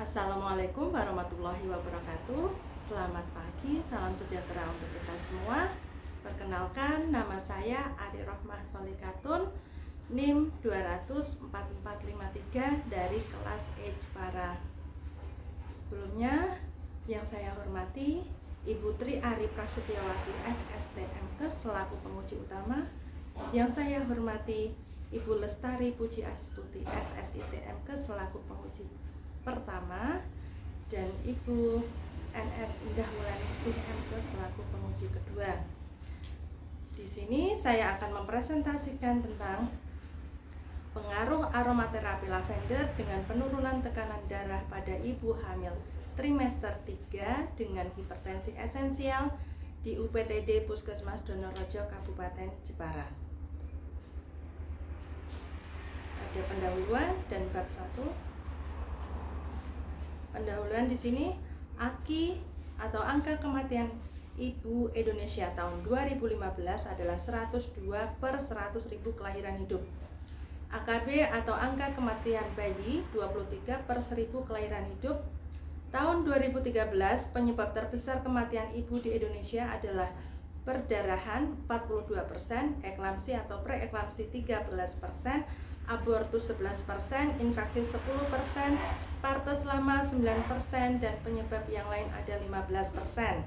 Assalamualaikum warahmatullahi wabarakatuh. Selamat pagi, salam sejahtera untuk kita semua. Perkenalkan, nama saya Ari Rohmah Solikatun, NIM 2004453 dari kelas E Jepara. Sebelumnya, yang saya hormati Ibu Tri Ari Prasetyawati SSTMK selaku penguji utama. Yang saya hormati Ibu Lestari Puji Astuti SSITMK selaku penguji pertama, dan Ibu NS Indah Wulandari MK selaku penguji kedua. Di sini saya akan mempresentasikan tentang pengaruh aromaterapi lavender dengan penurunan tekanan darah pada ibu hamil trimester 3 dengan hipertensi esensial di UPTD Puskesmas Donorejo Kabupaten Jepara. Ada pendahuluan dan bab 1. Pendahuluan di sini, AKI atau angka kematian ibu Indonesia tahun 2015 adalah 102 per 100.000 kelahiran hidup. AKB atau angka kematian bayi 23 per 1000 kelahiran hidup. Tahun 2013 penyebab terbesar kematian ibu di Indonesia adalah perdarahan 42%, eklamsi atau preeklamsi 13%, abortus 11%, infeksi 10%, partes lama 9%, dan penyebab yang lain ada 15%.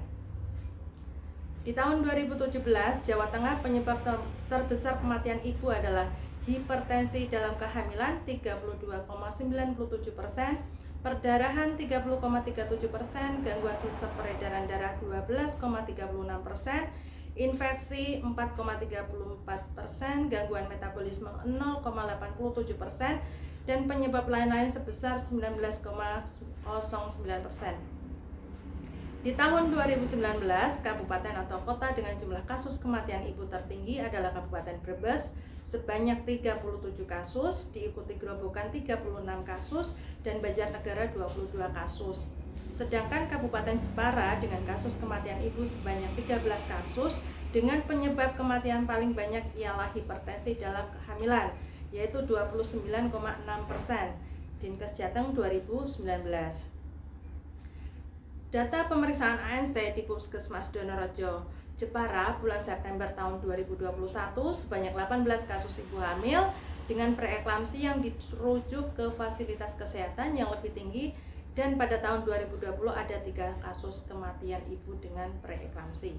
Di tahun 2017, Jawa Tengah penyebab terbesar kematian ibu adalah hipertensi dalam kehamilan 32,97%, perdarahan 30,37%, gangguan sistem peredaran darah 12,36%, infeksi 4,34%, gangguan metabolisme 0,87%, dan penyebab lain-lain sebesar 19,09%. Di tahun 2019, kabupaten atau kota dengan jumlah kasus kematian ibu tertinggi adalah Kabupaten Brebes sebanyak 37 kasus, diikuti Grobogan 36 kasus, dan Banjarnegara 22 kasus. Sedangkan Kabupaten Jepara dengan kasus kematian ibu sebanyak 13 kasus, dengan penyebab kematian paling banyak ialah hipertensi dalam kehamilan, yaitu 29,6%. Dinkes Jateng 2019. Data pemeriksaan ANC di Puskesmas Donorejo Jepara bulan September tahun 2021 sebanyak 18 kasus ibu hamil dengan preeklamsi yang dirujuk ke fasilitas kesehatan yang lebih tinggi, dan pada tahun 2020 ada 3 kasus kematian ibu dengan preeklamsi.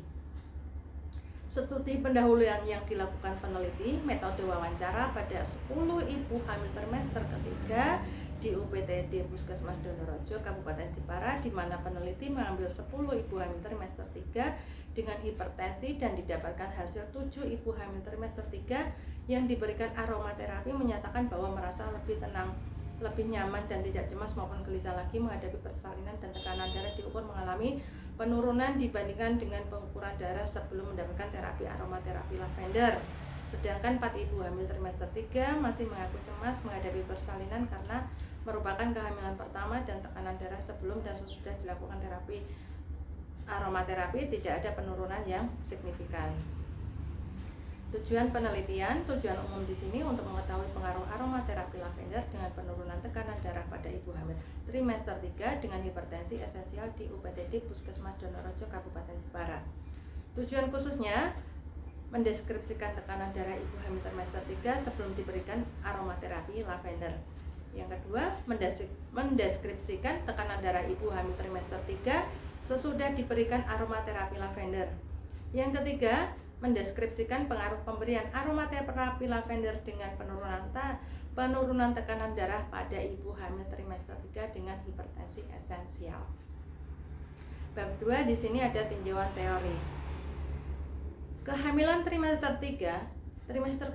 Studi pendahuluan yang dilakukan peneliti metode wawancara pada 10 ibu hamil trimester ketiga di UPTD Puskesmas Donorejo Kabupaten Jepara, di mana peneliti mengambil 10 ibu hamil trimester 3 dengan hipertensi dan didapatkan hasil 7 ibu hamil trimester 3 yang diberikan aromaterapi menyatakan bahwa merasa lebih tenang, lebih nyaman, dan tidak cemas maupun gelisah lagi menghadapi persalinan, dan tekanan darah diukur mengalami penurunan dibandingkan dengan pengukuran darah sebelum mendapatkan terapi aromaterapi lavender. Sedangkan 4 ibu hamil trimester 3 masih mengaku cemas menghadapi persalinan karena merupakan kehamilan pertama, dan tekanan darah sebelum dan sesudah dilakukan terapi aromaterapi tidak ada penurunan yang signifikan. Tujuan penelitian, tujuan umum di sini untuk mengetahui pengaruh aromaterapi lavender dengan penurunan tekanan darah pada ibu hamil trimester 3 dengan hipertensi esensial di UPTD Puskesmas Donorejo Kabupaten Jepara. Tujuan khususnya mendeskripsikan tekanan darah ibu hamil trimester 3 sebelum diberikan aromaterapi lavender. Yang kedua, mendeskripsikan tekanan darah ibu hamil trimester 3 sesudah diberikan aromaterapi lavender. Yang ketiga, mendeskripsikan pengaruh pemberian aromaterapi lavender dengan penurunan tekanan darah pada ibu hamil trimester 3 dengan hipertensi esensial. Bab 2 di sini ada tinjauan teori. Kehamilan trimester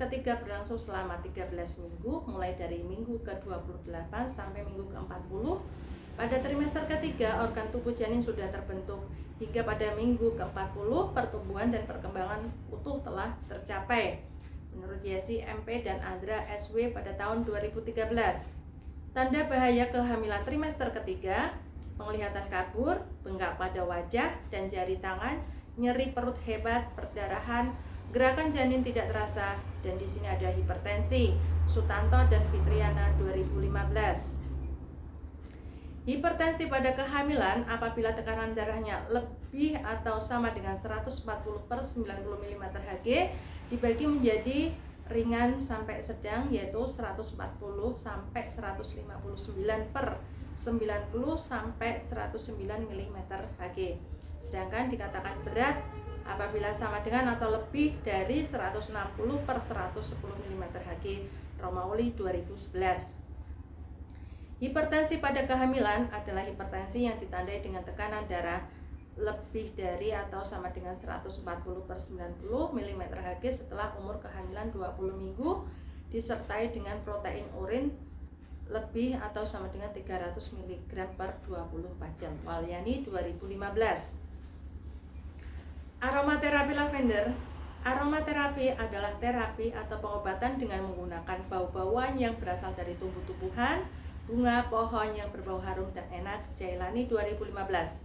ketiga berlangsung selama 13 minggu, mulai dari minggu ke-28 sampai minggu ke-40. Pada trimester ketiga, organ tubuh janin sudah terbentuk. Hingga pada minggu ke-40, pertumbuhan dan perkembangan utuh telah tercapai. Menurut Jesse MP dan Andra SW pada tahun 2013. Tanda bahaya kehamilan trimester ketiga: penglihatan kabur, bengkak pada wajah dan jari tangan, nyeri perut hebat, perdarahan, gerakan janin tidak terasa, dan di sini ada hipertensi. Sutanto dan Fitriana 2015. Hipertensi pada kehamilan apabila tekanan darahnya lebih atau sama dengan 140/90 mm Hg dibagi menjadi ringan sampai sedang, yaitu 140 sampai 159/90 sampai 109 mm Hg. Sedangkan dikatakan berat apabila sama dengan atau lebih dari 160/110 mm Hg. Romawi 2011. Hipertensi pada kehamilan adalah hipertensi yang ditandai dengan tekanan darah lebih dari atau sama dengan 140/90 mm Hg setelah umur kehamilan 20 minggu disertai dengan protein urin lebih atau sama dengan 300 mg per 24 jam. Walyani 2015. Aromaterapi lavender. Aromaterapi adalah terapi atau pengobatan dengan menggunakan bau-bauan yang berasal dari tumbuh-tumbuhan, bunga, pohon yang berbau harum dan enak. Jailani 2015.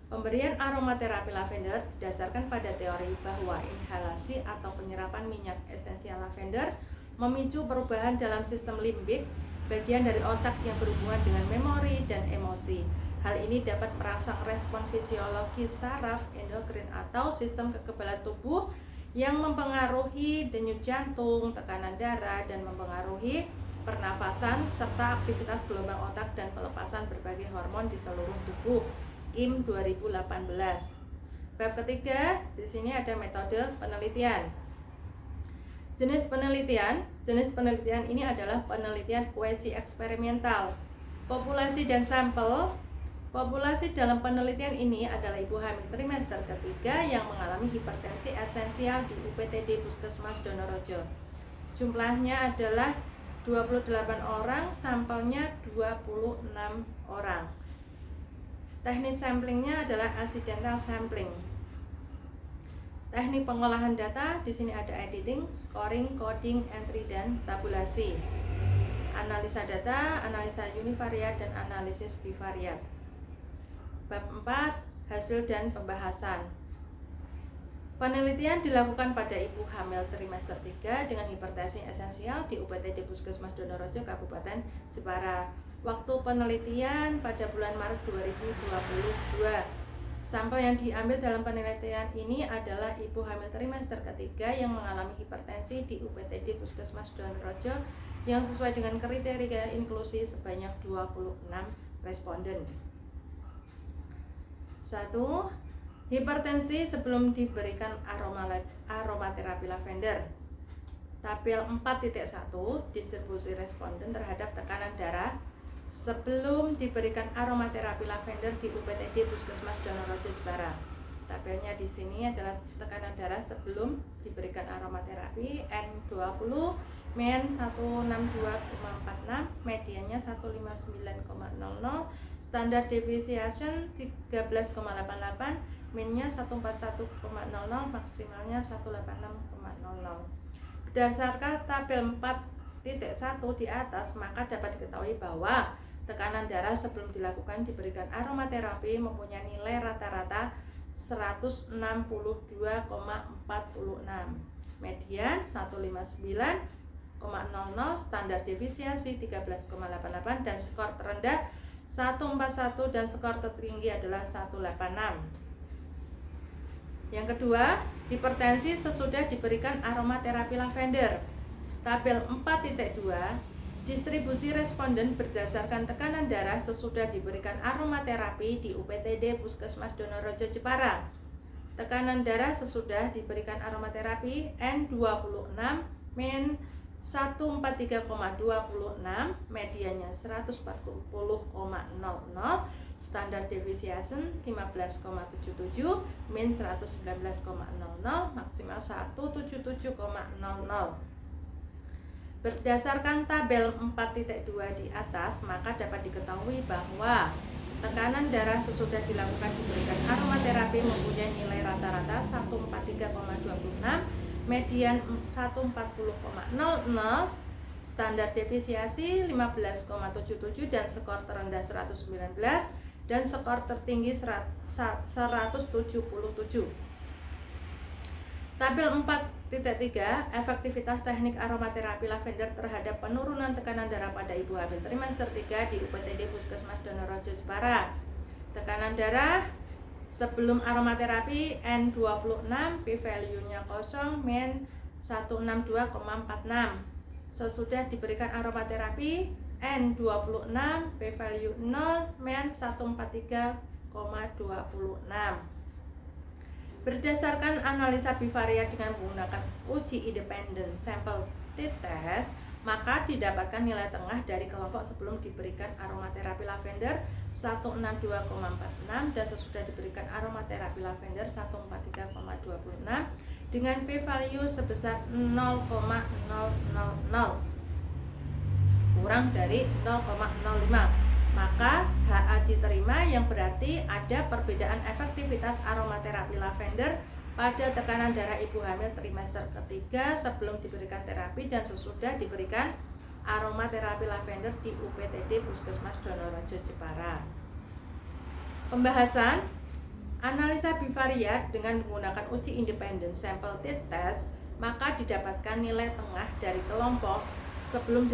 Pemberian aromaterapi lavender didasarkan pada teori bahwa inhalasi atau penyerapan minyak esensial lavender memicu perubahan dalam sistem limbik, bagian dari otak yang berhubungan dengan memori dan emosi. Hal ini dapat merangsang respon fisiologis saraf, endokrin atau sistem kekebalan tubuh yang mempengaruhi denyut jantung, tekanan darah, dan mempengaruhi pernafasan serta aktivitas gelombang otak dan pelepasan berbagai hormon di seluruh tubuh. Kim 2018. Bab ketiga, di sini ada metode penelitian. Jenis penelitian ini adalah penelitian kuesi eksperimental. Populasi dan sampel. Populasi dalam penelitian ini adalah ibu hamil trimester ketiga yang mengalami hipertensi esensial di UPTD Puskesmas Donorejo. Jumlahnya adalah 28 orang, sampelnya 26 orang. Teknik samplingnya adalah accidental sampling. Teknik pengolahan data di sini ada editing, scoring, coding, entry, dan tabulasi. Analisa data, analisa univariat, dan analisis bivariat. Bab 4, hasil dan pembahasan. Penelitian dilakukan pada ibu hamil trimester 3 dengan hipertensi esensial di UPTD Puskesmas Donorejo, Kabupaten Jepara. Waktu penelitian pada bulan Maret 2022. Sampel yang diambil dalam penelitian ini adalah ibu hamil trimester ketiga yang mengalami hipertensi di UPTD Puskesmas Donorejo yang sesuai dengan kriteria inklusi sebanyak 26 responden. 1. Hipertensi sebelum diberikan aromaterapi lavender. Tabel 4.1 distribusi responden terhadap tekanan darah sebelum diberikan aromaterapi lavender di UPTD Puskesmas Donorejo, Jepara. Tabelnya di sini adalah tekanan darah sebelum diberikan aromaterapi N20, men 162,46, mediannya 159,00, standar deviation 13,88, minnya 141,00, maksimalnya 186,00. Berdasarkan tabel 4.1 di atas, maka dapat diketahui bahwa tekanan darah sebelum diberikan aromaterapi mempunyai nilai rata-rata 162,46, median 159,00, standar deviasi 13,88, dan skor terendah 141 dan skor tertinggi adalah 186. Yang kedua, hipertensi sesudah diberikan aromaterapi lavender. Tabel 4.2, distribusi responden berdasarkan tekanan darah sesudah diberikan aromaterapi di UPTD Puskesmas Donorejo, Jepara. Tekanan darah sesudah diberikan aromaterapi N26, men 143,26, mediannya 140,00, standar deviation 15,77, min 119,00, maksimal 177,00. Berdasarkan tabel 4.2 di atas, maka dapat diketahui bahwa tekanan darah sesudah dilakukan diberikan aromaterapi mempunyai nilai rata-rata 143,26, median 140,00, standar deviasi 15,77, dan skor terendah 119 dan skor tertinggi 177. Tabel 4.3, efektivitas teknik aromaterapi lavender terhadap penurunan tekanan darah pada ibu hamil trimester 3 di UPTD Puskesmas Puskesmas Donorejo Jepara. Tekanan darah sebelum aromaterapi N26, p-value-nya 0, min 162,46. Sesudah diberikan aromaterapi N26, p-value 0, min 143,26. Berdasarkan analisa bivariat dengan menggunakan uji independen sampel t-test, maka didapatkan nilai tengah dari kelompok sebelum diberikan aromaterapi lavender 162,46 dan sesudah diberikan aromaterapi lavender 143,26 dengan p-value sebesar 0,000 kurang dari 0,05. Maka HA diterima, yang berarti ada perbedaan efektivitas aromaterapi lavender pada tekanan darah ibu hamil trimester ketiga sebelum diberikan terapi dan sesudah diberikan aromaterapi lavender di UPTD Puskesmas Donorejo Jepara. Pembahasan analisa bivariat dengan menggunakan uji independen sampel t-test, maka didapatkan nilai tengah dari kelompok sebelum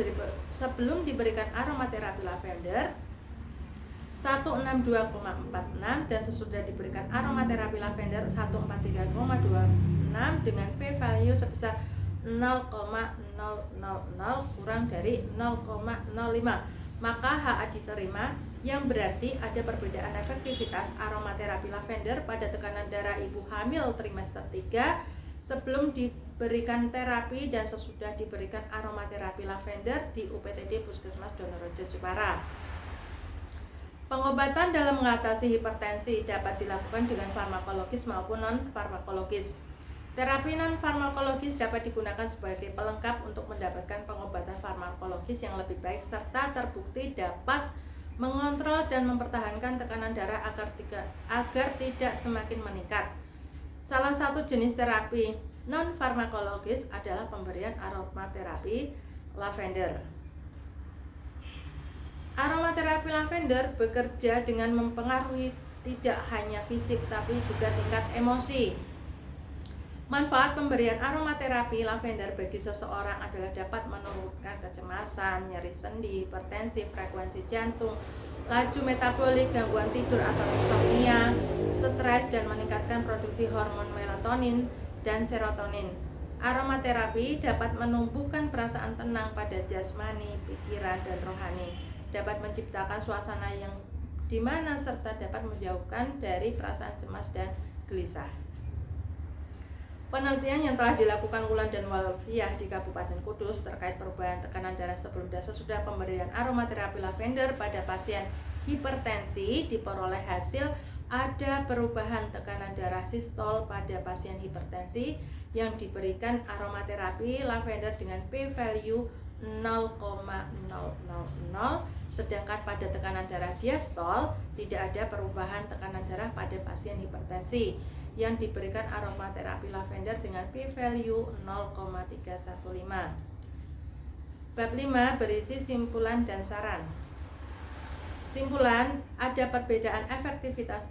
diberikan aromaterapi lavender 162,46 dan sesudah diberikan aromaterapi lavender 143,26 dengan p-value sebesar 0,000 kurang dari 0,05. Maka HA diterima, yang berarti ada perbedaan efektivitas aromaterapi lavender pada tekanan darah ibu hamil trimester 3 sebelum diberikan terapi dan sesudah diberikan aromaterapi lavender di UPTD Puskesmas Donorejo Jepara. Pengobatan dalam mengatasi hipertensi dapat dilakukan dengan farmakologis maupun non-farmakologis. Terapi non-farmakologis dapat digunakan sebagai pelengkap untuk mendapatkan pengobatan farmakologis yang lebih baik serta terbukti dapat mengontrol dan mempertahankan tekanan darah agar tidak semakin meningkat. Salah satu jenis terapi non-farmakologis adalah pemberian aromaterapi lavender. Aromaterapi lavender bekerja dengan mempengaruhi tidak hanya fisik tapi juga tingkat emosi. Manfaat pemberian aromaterapi lavender bagi seseorang adalah dapat menurunkan kecemasan, nyeri sendi, hipertensi, frekuensi jantung, laju metabolik, gangguan tidur atau insomnia, stres, dan meningkatkan produksi hormon melatonin dan serotonin. Aromaterapi dapat menumbuhkan perasaan tenang pada jasmani, pikiran, dan rohani, dapat menciptakan suasana yang dimana serta dapat menjauhkan dari perasaan cemas dan gelisah. Penelitian yang telah dilakukan Wulan dan Walfiah di Kabupaten Kudus terkait perubahan tekanan darah sebelum dan sesudah pemberian aromaterapi lavender pada pasien hipertensi diperoleh hasil ada perubahan tekanan darah sistol pada pasien hipertensi yang diberikan aromaterapi lavender dengan p-value 0,000, sedangkan pada tekanan darah diastol tidak ada perubahan tekanan darah pada pasien hipertensi yang diberikan aromaterapi lavender dengan p-value 0,315. Bab 5 berisi simpulan dan saran. Simpulan, ada perbedaan efektivitas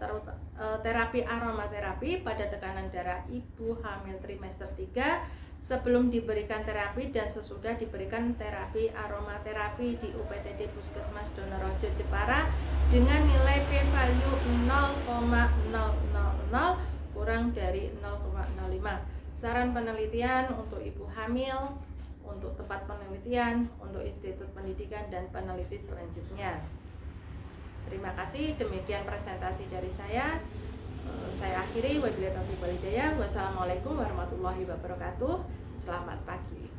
terapi aromaterapi pada tekanan darah ibu hamil trimester 3 sebelum diberikan terapi dan sesudah diberikan terapi aromaterapi di UPTD Puskesmas Donorejo Jepara dengan nilai p-value 0,000 kurang dari 0,05. Saran penelitian untuk ibu hamil, untuk tempat penelitian, untuk institut pendidikan dan peneliti selanjutnya. Terima kasih, demikian presentasi dari saya. Saya akhiri, wabillahi taufiq wal hidayah. Wassalamualaikum warahmatullahi wabarakatuh. Selamat pagi.